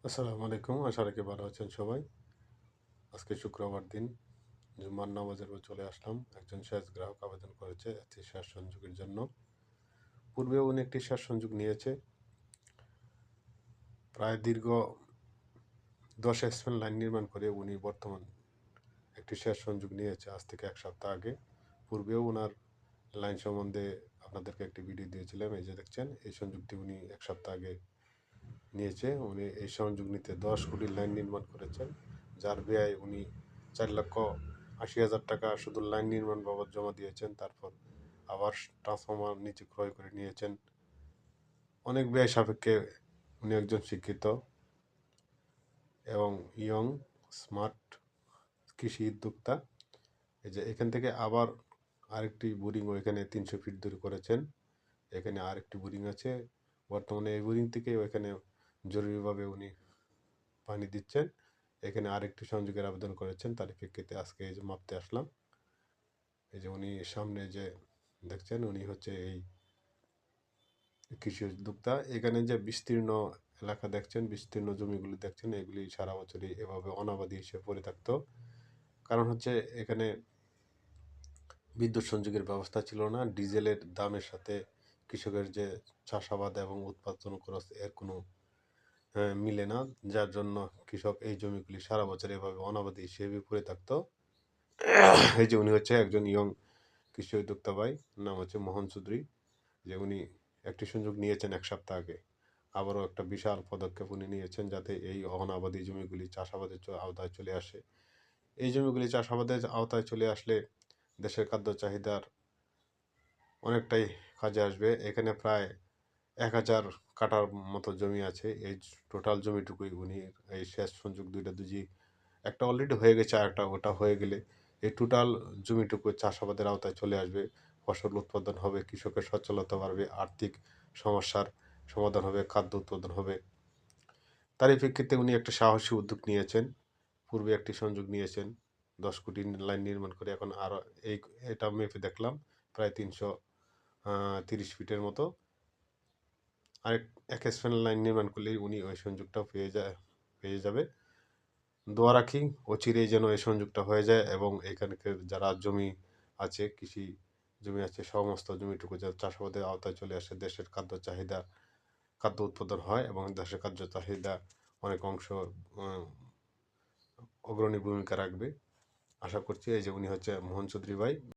আসসালামু আলাইকুম। আশা রাখি ভালো আছেন সবাই। আজকে শুক্রবার দিন জুম্মার নামাজের পর চলে আসলাম। একজন শেষ গ্রাহক আবেদন করেছে একটি শেষ সংযোগের জন্য। পূর্বেও উনি একটি শেষ সংযোগ নিয়েছে। প্রায় দীর্ঘ 10 স্প্যান লাইন নির্মাণ করে উনি বর্তমান একটি শেষ সংযোগ নিয়েছে আজ থেকে 1 সপ্তাহ আগে। পূর্বেও উনার লাইন সম্বন্ধে আপনাদেরকে একটি ভিডিও দিয়েছিলাম। এই যে দেখছেন, এই সংযোগটি উনি 1 সপ্তাহ আগে নিয়েছে। উনি এই সংযোগ নিতে 10 কোটির লাইন নির্মাণ করেছেন, যার ব্যয় উনি 4,80,000 টাকা শুধু লাইন নির্মাণ বাবদ জমা দিয়েছেন। তারপর আবার ট্রান্সফরমার নিচে ক্রয় করে নিয়েছেন। অনেক ব্যয় সাপেক্ষে উনি একজন শিক্ষিত এবং ইয়ং স্মার্ট কৃষি উদ্যোক্তা। এই যে এখান থেকে আবার আরেকটি বোরিং ওইখানে 300 ফিট দূরে করেছেন। এখানে আরেকটি বোরিং আছে। বর্তমানে এই বোরিং থেকে ওইখানে জরুরিভাবে উনি পানি দিচ্ছেন। এখানে আরেকটি সংযোগের আবেদন করেছেন, তার প্রেক্ষিতে আজকে এই যে মাপতে আসলাম। এই যে উনি সামনে যে দেখছেন, উনি হচ্ছে এই কৃষি উদ্যোক্তা। এখানে যে বিস্তীর্ণ এলাকা দেখছেন, বিস্তীর্ণ জমিগুলি দেখছেন, এগুলি সারা বছরই এভাবে অনাবাদি হিসেবে পড়ে থাকতো। কারণ হচ্ছে এখানে বিদ্যুৎ সংযোগের ব্যবস্থা ছিল না। ডিজেলের দামের সাথে কৃষকের যে চাষাবাদ এবং উৎপাদন খরচ এর কোনো মিলে না, যার জন্য কৃষক এই জমিগুলি সারা বছর এভাবে অনাবাদি হিসেবে পড়ে থাকতো। এই যে উনি হচ্ছে একজন ইয়ং কৃষি উদ্যোক্তা ভাই, নাম হচ্ছে মোহন চৌধুরী। যে উনি একটি সুযোগ নিয়েছেন 1 সপ্তাহ আগে। আবারও একটা বিশাল পদক্ষেপ উনি নিয়েছেন, যাতে এই অনাবাদি জমিগুলি চাষাবাদের আওতায় চলে আসে। এই জমিগুলি চাষাবাদের আওতায় চলে আসলে দেশের খাদ্য চাহিদার অনেকটাই কাজে আসবে। এখানে প্রায় 1000 কাঠার মতো জমি আছে। এই টোটাল জমিটুকুই উনি এই সেচ সংযোগ দুইটা দুজি, একটা অলরেডি হয়ে গেছে, আরেকটা ওটা হয়ে গেলে এই টোটাল জমিটুকু চাষাবাদের আওতায় চলে আসবে। ফসল উৎপাদন হবে, কৃষকের সচ্ছলতা বাড়বে, আর্থিক সমস্যার সমাধান হবে, খাদ্য উৎপাদন হবে। তারই প্রেক্ষিতে উনি একটা সাহসী উদ্যোগ নিয়েছেন। পূর্বে একটি সংযোগ নিয়েছেন 10 কোটি লাইন নির্মাণ করে। এখন আরও এটা মেপে দেখলাম প্রায় 330 ফিটের মতো। আরেক এক স্প্যান লাইন নির্মাণ করলেই উনি ওই সংযোগটা পেয়ে যাবে। দোয়া রাখি অচিরেই যেন এই সংযোগটা হয়ে যায় এবং এখানকার যারা জমি আছে, কৃষি জমি আছে, সমস্ত জমিটুকু যাতে চাষাবাদের আওতায় চলে আসে, দেশের খাদ্য উৎপাদন হয় এবং দেশের খাদ্য চাহিদা অনেক অংশ অগ্রণী ভূমিকা রাখবে। আশা করছি। এই যে উনি হচ্ছে মোহন চৌধুরী ভাই।